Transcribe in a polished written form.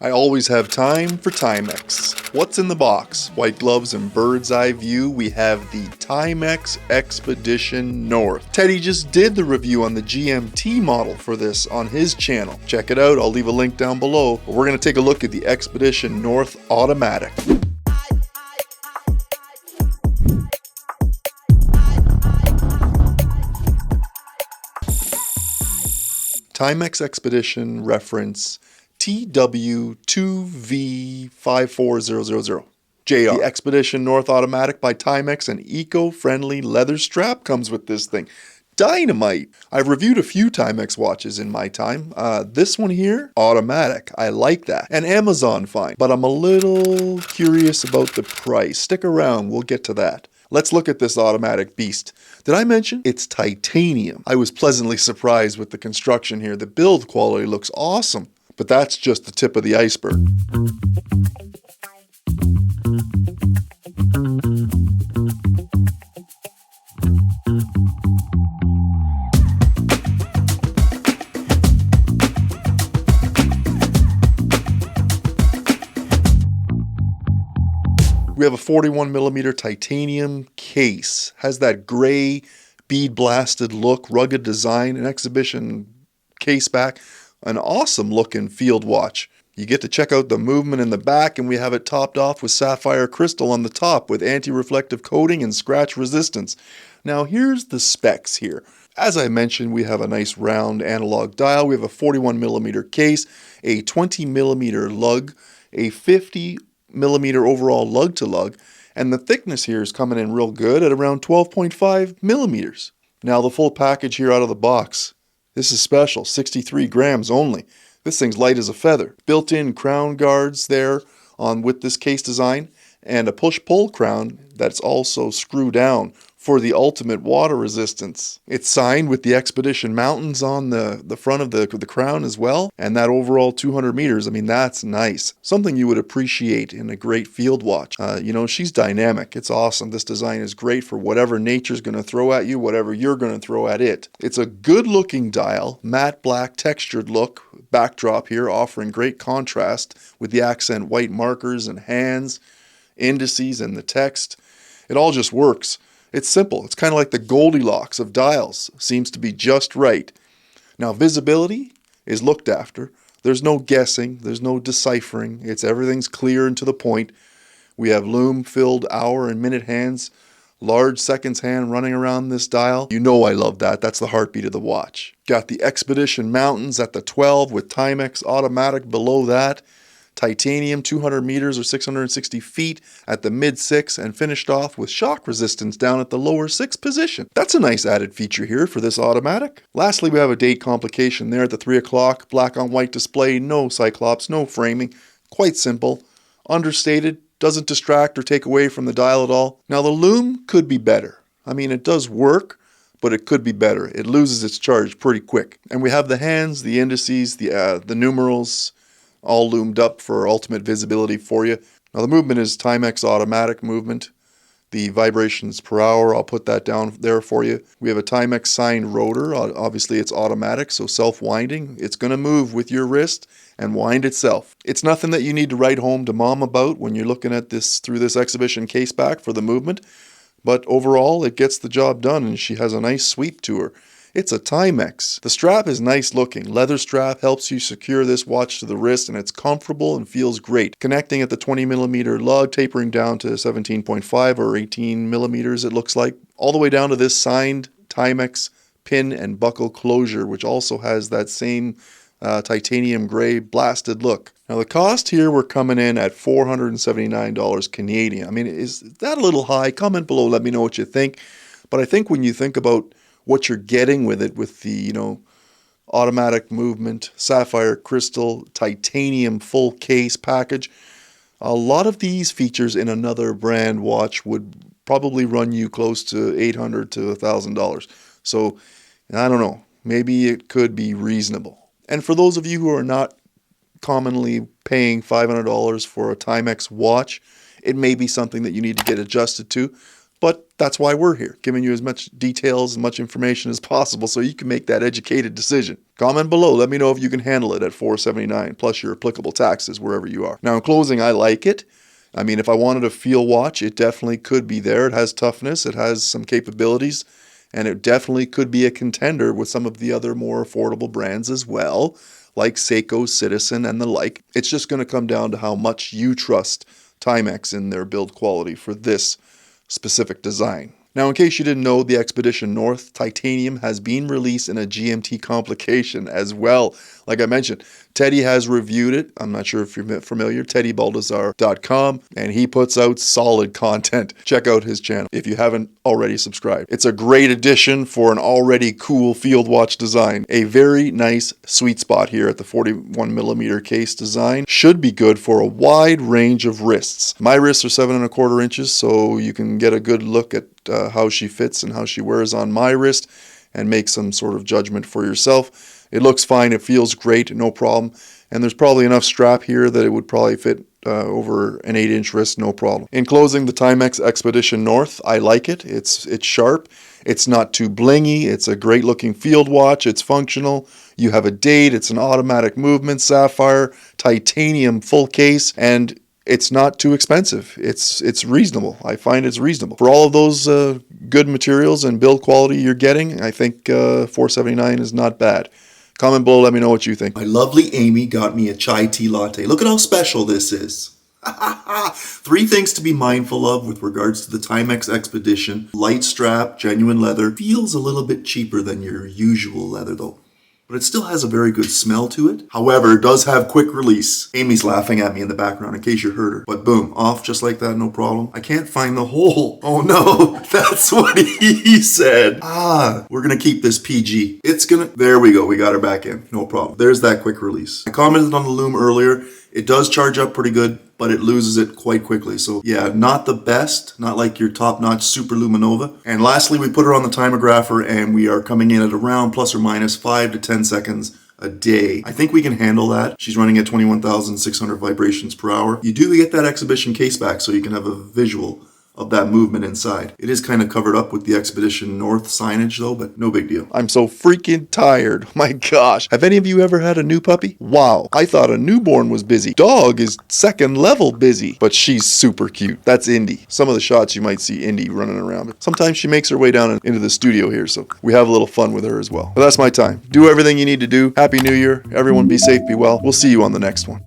I always have time for Timex. What's in the box? White gloves and bird's eye view, we have the Timex Expedition North. Teddy just did the review on the GMT model for this on his channel. Check it out, I'll leave a link down below. But we're going to take a look at the Expedition North Automatic. Timex Expedition reference TW2V54000. JR. The Expedition North Automatic by Timex, an eco-friendly leather strap comes with this thing. Dynamite! I've reviewed a few Timex watches in my time. This one here, automatic. I like that. And Amazon fine. But I'm a little curious about the price. Stick around, we'll get to that. Let's look at this automatic beast. Did I mention it's titanium? I was pleasantly surprised with the construction here. The build quality looks awesome. But that's just the tip of the iceberg. We have a 41mm titanium case. Has that gray bead blasted look, rugged design, an exhibition case back. An awesome looking field watch. You get to check out the movement in the back, and we have it topped off with sapphire crystal on the top with anti-reflective coating and scratch resistance. Now here's the specs here. As I mentioned, we have a nice round analog dial. We have a 41mm case, a 20mm lug, a 50mm overall lug to lug, and the thickness here is coming in real good at around 12.5mm. Now the full package here out of the box. This is special, 63 grams only. This thing's light as a feather. Built-in crown guards there with this case design, and a push-pull crown that's also screw down for the ultimate water resistance. It's signed with the Expedition Mountains on the front of the crown as well, and that overall 200 meters, I mean, that's nice. Something you would appreciate in a great field watch. You know, she's dynamic. It's awesome. This design is great for whatever nature's going to throw at you, whatever you're going to throw at it. It's a good-looking dial, matte black textured look, backdrop here, offering great contrast with the accent white markers and hands, indices, and the text. It all just works. It's simple. It's kind of like the Goldilocks of dials. Seems to be just right. Now, visibility is looked after. There's no guessing. There's no deciphering. Everything's clear and to the point. We have lume-filled hour and minute hands. Large seconds hand running around this dial. You know I love that. That's the heartbeat of the watch. Got the Expedition Mountains at the 12 with Timex automatic below that. Titanium 200 meters or 660 feet at the mid 6, and finished off with shock resistance down at the lower 6 position. That's a nice added feature here for this automatic. Lastly, we have a date complication there at the 3 o'clock, black on white display, no cyclops, no framing, quite simple, understated, doesn't distract or take away from the dial at all. Now the lume could be better. I mean, it does work, but it could be better. It loses its charge pretty quick. And we have the hands, the indices, the numerals, all loomed up for ultimate visibility for you. Now the movement is Timex automatic movement. The vibrations per hour, I'll put that down there for you. We have a Timex signed rotor. Obviously it's automatic, so self-winding. It's going to move with your wrist and wind itself. It's nothing that you need to write home to mom about when you're looking at this through this exhibition case back for the movement. But overall, it gets the job done, and she has a nice sweep to her. It's a Timex. The strap is nice looking. Leather strap helps you secure this watch to the wrist, and it's comfortable and feels great. Connecting at the 20mm lug, tapering down to 17.5 or 18 millimeters it looks like. All the way down to this signed Timex pin and buckle closure, which also has that same titanium gray blasted look. Now the cost here, we're coming in at $479 Canadian. I mean, is that a little high? Comment below, let me know what you think. But I think when you think about what you're getting with it, with the, you know, automatic movement, sapphire crystal, titanium full case package, a lot of these features in another brand watch would probably run you close to $800 to $1,000. So I don't know, maybe it could be reasonable. And for those of you who are not commonly paying $500 for a Timex watch, it may be something that you need to get adjusted to. But that's why we're here, giving you as much details and much information as possible so you can make that educated decision. Comment below, let me know if you can handle it at $479 plus your applicable taxes wherever you are. Now in closing, I like it. I mean, if I wanted a field watch, it definitely could be there. It has toughness, it has some capabilities, and it definitely could be a contender with some of the other more affordable brands as well, like Seiko, Citizen, and the like. It's just going to come down to how much you trust Timex in their build quality for this specific design. Now, in case you didn't know, the Expedition North Titanium has been released in a GMT complication as well. Like I mentioned, Teddy has reviewed it. I'm not sure if you're familiar, teddybaldazar.com, and he puts out solid content. Check out his channel if you haven't already subscribed. It's a great addition for an already cool field watch design. A very nice sweet spot here at the 41mm case design. Should be good for a wide range of wrists. My wrists are 7¼ inches, so you can get a good look at how she fits and how she wears on my wrist and make some sort of judgment for yourself. It looks fine, it feels great, no problem, and there's probably enough strap here that it would probably fit over an 8-inch wrist, no problem. In closing, the Timex Expedition North, I like it. It's sharp, it's not too blingy, it's a great looking field watch, it's functional, you have a date, it's an automatic movement, sapphire, titanium full case, and it's not too expensive. It's reasonable. I find it's reasonable. For all of those good materials and build quality you're getting, I think $479 is not bad. Comment below, let me know what you think. My lovely Amy got me a chai tea latte. Look at how special this is. 3 things to be mindful of with regards to the Timex Expedition. Light strap, genuine leather. Feels a little bit cheaper than your usual leather though, but it still has a very good smell to it. However, it does have quick release. Amy's laughing at me in the background in case you heard her. But boom, off just like that, no problem. I can't find the hole. Oh no, that's what he said. We're gonna keep this PG. There we go, we got her back in, no problem. There's that quick release. I commented on the loom earlier. It does charge up pretty good, but it loses it quite quickly. So yeah, not the best, not like your top-notch Super Luminova. And lastly, we put her on the timographer and we are coming in at around plus or minus 5 to 10 seconds a day. I think we can handle that. She's running at 21,600 vibrations per hour. You do get that exhibition case back so you can have a visual of that movement inside. It is kind of covered up with the Expedition North signage though, but no big deal. I'm so freaking tired. My gosh. Have any of you ever had a new puppy? Wow. I thought a newborn was busy. Dog is second level busy, but she's super cute. That's Indy. Some of the shots you might see Indy running around, but sometimes she makes her way down into the studio here, so we have a little fun with her as well. But that's my time. Do everything you need to do. Happy New Year. Everyone be safe, be well. We'll see you on the next one.